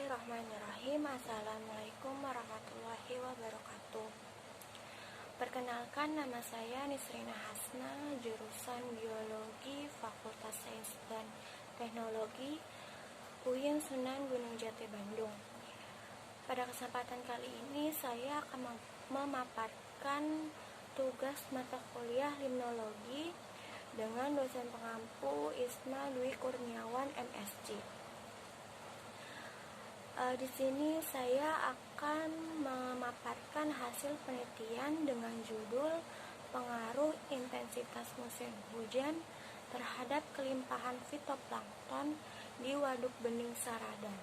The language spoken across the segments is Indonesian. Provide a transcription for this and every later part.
Bismillahirrahmanirrahim. Assalamualaikum warahmatullahi wabarakatuh. Perkenalkan, nama saya Nisrina Hasna, jurusan Biologi, Fakultas Sains dan Teknologi, UIN Sunan Gunung Jati, Bandung. Pada kesempatan kali ini saya akan memaparkan tugas mata kuliah limnologi dengan dosen pengampu Isma Dwi Kurniawan, MSc. Di sini saya akan memaparkan hasil penelitian dengan judul pengaruh intensitas musim hujan terhadap kelimpahan fitoplankton di Waduk Bening Saradan,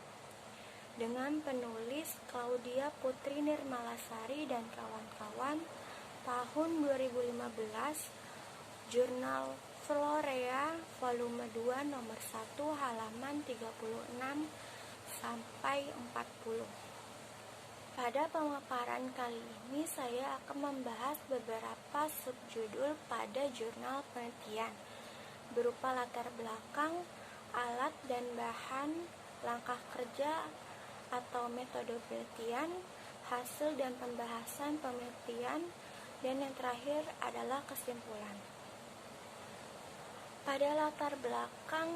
dengan penulis Claudia Putri Nirmalasari dan kawan-kawan, tahun 2015, jurnal Florea volume 2 nomor 1 halaman 36 sampai 40. Pada pemaparan kali ini saya akan membahas beberapa subjudul pada jurnal penelitian berupa latar belakang, alat dan bahan, langkah kerja atau metode penelitian, hasil dan pembahasan penelitian, dan yang terakhir adalah kesimpulan. Pada latar belakang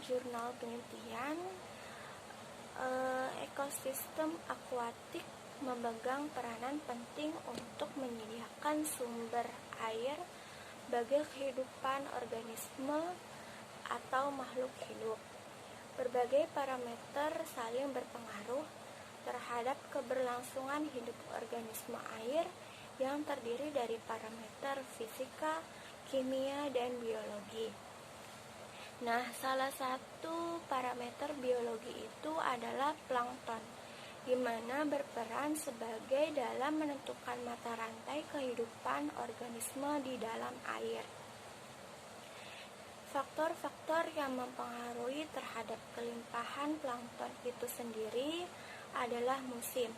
jurnal penelitian, ekosistem akuatik memegang peranan penting untuk menyediakan sumber air bagi kehidupan organisme atau makhluk hidup. Berbagai parameter saling berpengaruh terhadap keberlangsungan hidup organisme air yang terdiri dari parameter fisika, kimia, dan biologi. Nah, salah satu parameter biologi itu adalah plankton, di mana berperan sebagai dalam menentukan mata rantai kehidupan organisme di dalam air. Faktor-faktor yang mempengaruhi terhadap kelimpahan plankton itu sendiri adalah musim,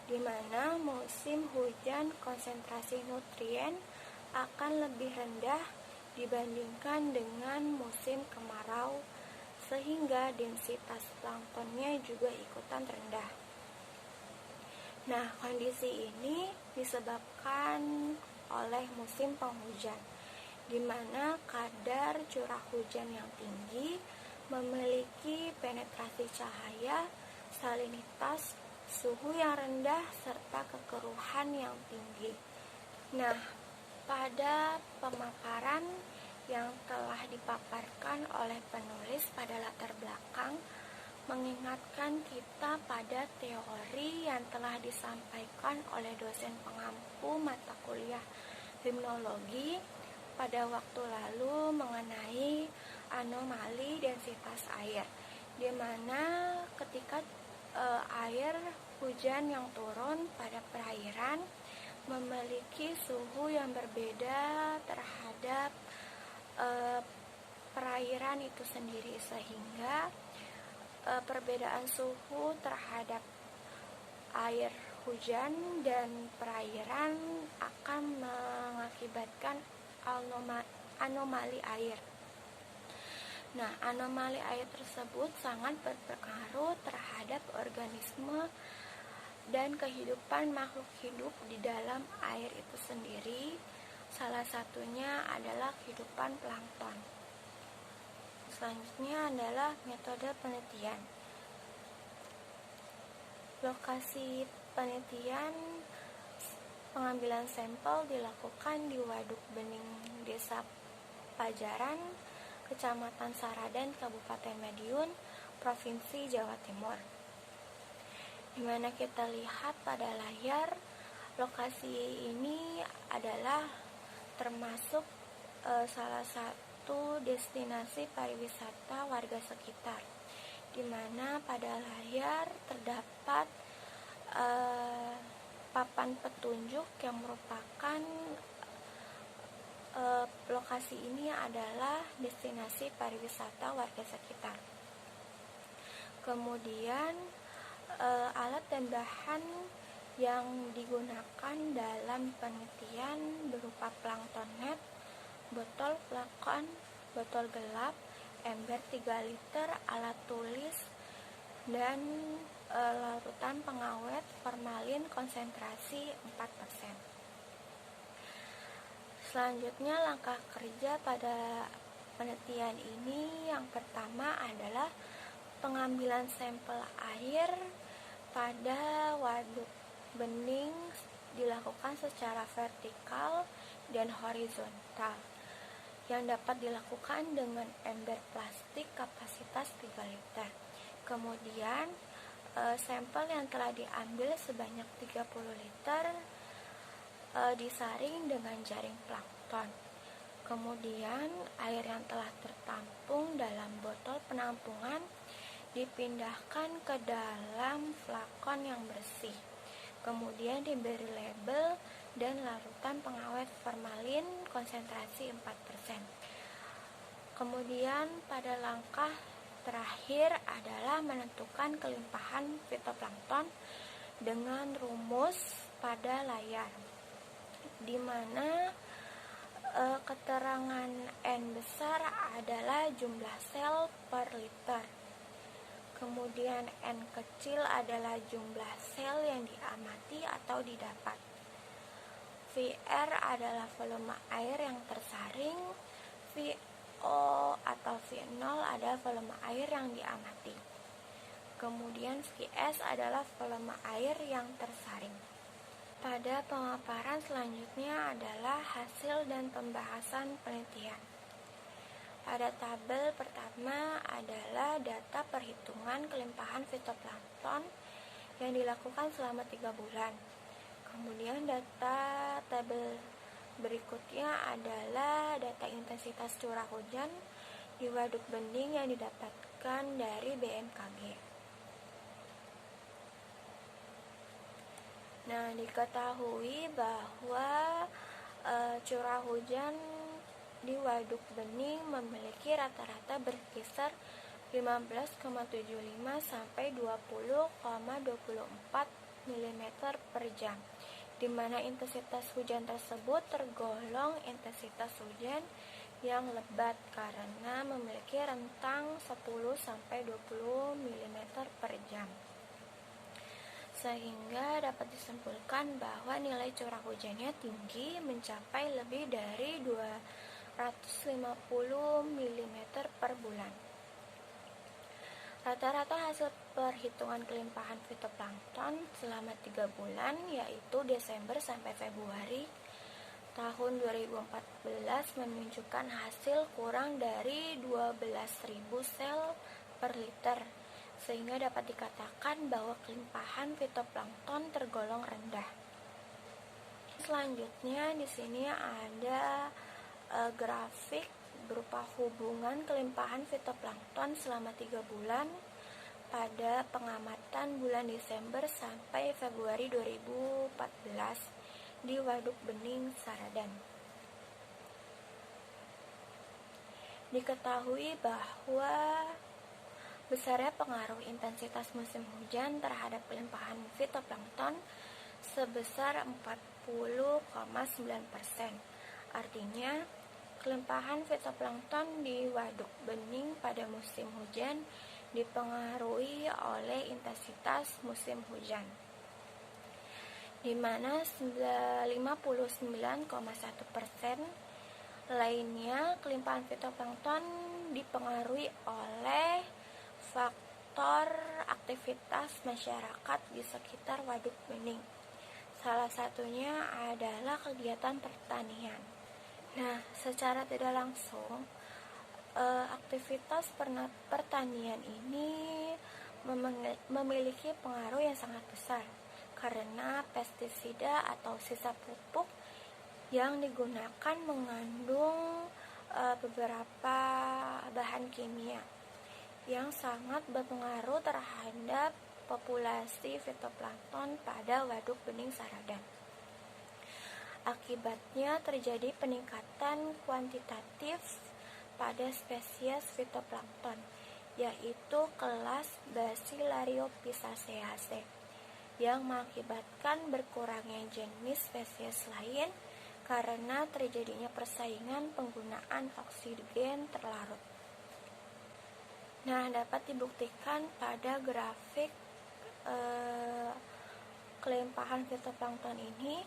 di mana musim hujan konsentrasi nutrien akan lebih rendah dibandingkan dengan musim kemarau, sehingga densitas planktonnya juga ikutan rendah. Nah, kondisi ini disebabkan oleh musim penghujan, di mana kadar curah hujan yang tinggi memiliki penetrasi cahaya, salinitas, suhu yang rendah, serta kekeruhan yang tinggi. Nah, pada pemaparan yang telah dipaparkan oleh penulis pada latar belakang, mengingatkan kita pada teori yang telah disampaikan oleh dosen pengampu mata kuliah limnologi pada waktu lalu mengenai anomali densitas air, di mana ketika air hujan yang turun pada perairan memiliki suhu yang berbeda terhadap perairan itu sendiri, sehingga perbedaan suhu terhadap air hujan dan perairan akan mengakibatkan anomali air. Nah, anomali air tersebut sangat berpengaruh terhadap organisme dan kehidupan makhluk hidup di dalam air itu sendiri. Salah satunya adalah kehidupan plankton. Selanjutnya adalah metode penelitian. Lokasi penelitian pengambilan sampel dilakukan di Waduk Bening, Desa Pajaran, Kecamatan Saradan, Kabupaten Madiun, Provinsi Jawa Timur. Di mana kita lihat pada layar, lokasi ini adalah termasuk salah satu destinasi pariwisata warga sekitar, di mana pada layar terdapat papan petunjuk yang merupakan lokasi ini adalah destinasi pariwisata warga sekitar. Kemudian alat dan bahan yang digunakan dalam penelitian berupa plankton net, botol flakon, botol gelap, ember 3 liter, alat tulis, dan larutan pengawet formalin konsentrasi 4%. Selanjutnya, langkah kerja pada penelitian ini yang pertama adalah pengambilan sampel air pada waduk bening dilakukan secara vertikal dan horizontal yang dapat dilakukan dengan ember plastik kapasitas 3 liter. Kemudian sampel yang telah diambil sebanyak 30 liter disaring dengan jaring plankton. Kemudian air yang telah tertampung dalam botol penampungan dipindahkan ke dalam flakon yang bersih. Kemudian diberi label dan larutan pengawet formalin konsentrasi 4%. Kemudian pada langkah terakhir adalah menentukan kelimpahan fitoplankton dengan rumus pada layar, di mana keterangan N besar adalah jumlah sel per liter. Kemudian N kecil adalah jumlah sel yang diamati atau didapat. VR adalah volume air yang tersaring. VO atau V0 adalah volume air yang diamati. Kemudian Vs adalah volume air yang tersaring. Pada pemaparan selanjutnya adalah hasil dan pembahasan penelitian. Pada tabel pertama adalah data perhitungan kelimpahan fitoplankton yang dilakukan selama 3 bulan. Kemudian data tabel berikutnya adalah data intensitas curah hujan di waduk bening yang didapatkan dari BMKG. Nah, diketahui bahwa curah hujan di waduk bening memiliki rata-rata berkisar 15,75 sampai 20,24 mm per jam, di mana intensitas hujan tersebut tergolong intensitas hujan yang lebat karena memiliki rentang 10 sampai 20 mm per jam. Sehingga dapat disimpulkan bahwa nilai curah hujannya tinggi, mencapai lebih dari 250 mm per bulan. Rata-rata hasil perhitungan kelimpahan fitoplankton selama 3 bulan, yaitu Desember sampai Februari tahun 2014, menunjukkan hasil kurang dari 12.000 sel per liter, sehingga dapat dikatakan bahwa kelimpahan fitoplankton tergolong rendah. Selanjutnya di sini ada grafik berupa hubungan kelimpahan fitoplankton selama 3 bulan pada pengamatan bulan Desember sampai Februari 2014 di Waduk Bening Saradan. Diketahui bahwa besarnya pengaruh intensitas musim hujan terhadap kelimpahan fitoplankton sebesar 40,9%. Artinya, kelimpahan fitoplankton di Waduk Bening pada musim hujan dipengaruhi oleh intensitas musim hujan, di mana 59,1% lainnya kelimpahan fitoplankton dipengaruhi oleh faktor aktivitas masyarakat di sekitar Waduk Bening. Salah satunya adalah kegiatan pertanian. Nah, secara tidak langsung, aktivitas pertanian ini memiliki pengaruh yang sangat besar karena pestisida atau sisa pupuk yang digunakan mengandung beberapa bahan kimia yang sangat berpengaruh terhadap populasi fitoplankton pada Waduk Bening Saradan. Akibatnya terjadi peningkatan kuantitatif pada spesies fitoplankton, yaitu kelas Bacillariophysaceae, yang mengakibatkan berkurangnya jenis spesies lain karena terjadinya persaingan penggunaan oksigen terlarut. Nah, dapat dibuktikan pada grafik kelimpahan fitoplankton ini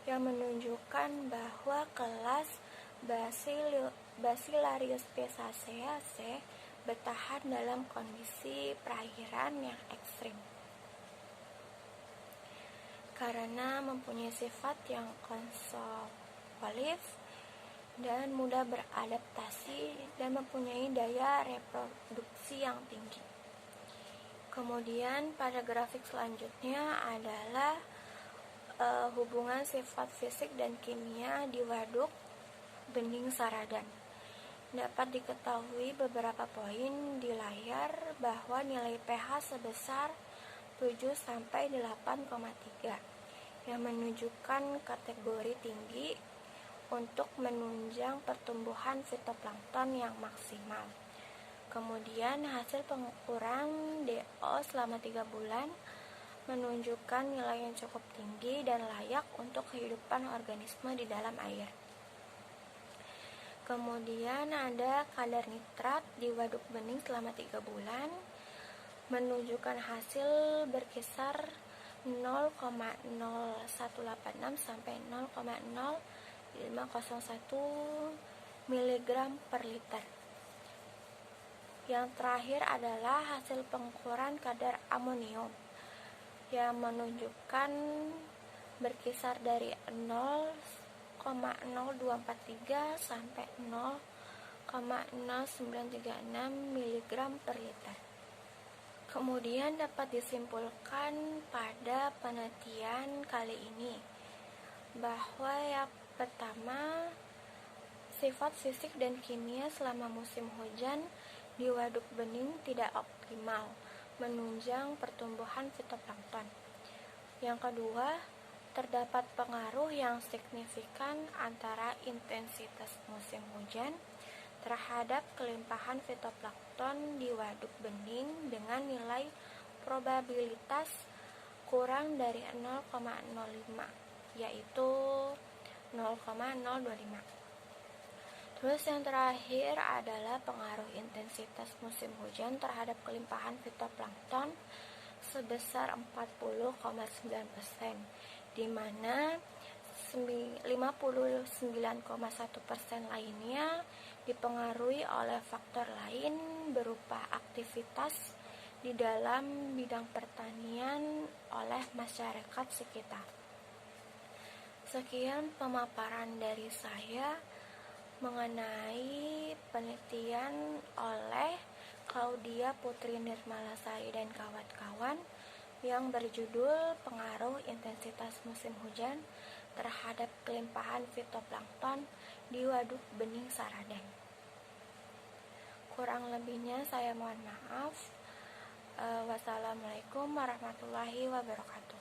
yang menunjukkan bahwa kelas Bacillarius piscaceae bertahan dalam kondisi perairan yang ekstrim karena mempunyai sifat yang konsolidatif dan mudah beradaptasi dan mempunyai daya reproduksi yang tinggi. Kemudian pada grafik selanjutnya adalah hubungan sifat fisik dan kimia di waduk bening saradan. Dapat diketahui beberapa poin di layar bahwa nilai pH sebesar 7-8,3 yang menunjukkan kategori tinggi untuk menunjang pertumbuhan fitoplankton yang maksimal. Kemudian hasil pengukuran DO selama 3 bulan menunjukkan nilai yang cukup tinggi dan layak untuk kehidupan organisme di dalam air. Kemudian ada kadar nitrat di waduk bening selama 3 bulan menunjukkan hasil berkisar 0,0186 sampai 0,0501 mg per liter. Yang terakhir adalah hasil pengukuran kadar amonium yang menunjukkan berkisar dari 0,0243 sampai 0,0936 mg per liter. Kemudian dapat disimpulkan pada penelitian kali ini bahwa yang pertama, sifat fisik dan kimia selama musim hujan di waduk bening tidak optimal menunjang pertumbuhan fitoplankton. Yang kedua, terdapat pengaruh yang signifikan antara intensitas musim hujan terhadap kelimpahan fitoplankton di waduk bening dengan nilai probabilitas kurang dari 0,05, yaitu 0,025. Terus yang terakhir adalah pengaruh intensitas musim hujan terhadap kelimpahan fitoplankton sebesar 40,9%, di mana 59,1% lainnya dipengaruhi oleh faktor lain berupa aktivitas di dalam bidang pertanian oleh masyarakat sekitar. Sekian pemaparan dari saya mengenai penelitian oleh Claudia Putri Nirmalasari dan kawan-kawan yang berjudul Pengaruh Intensitas Musim Hujan terhadap Kelimpahan Fitoplankton di Waduk Bening Saradan. Kurang lebihnya saya mohon maaf. Wassalamualaikum warahmatullahi wabarakatuh.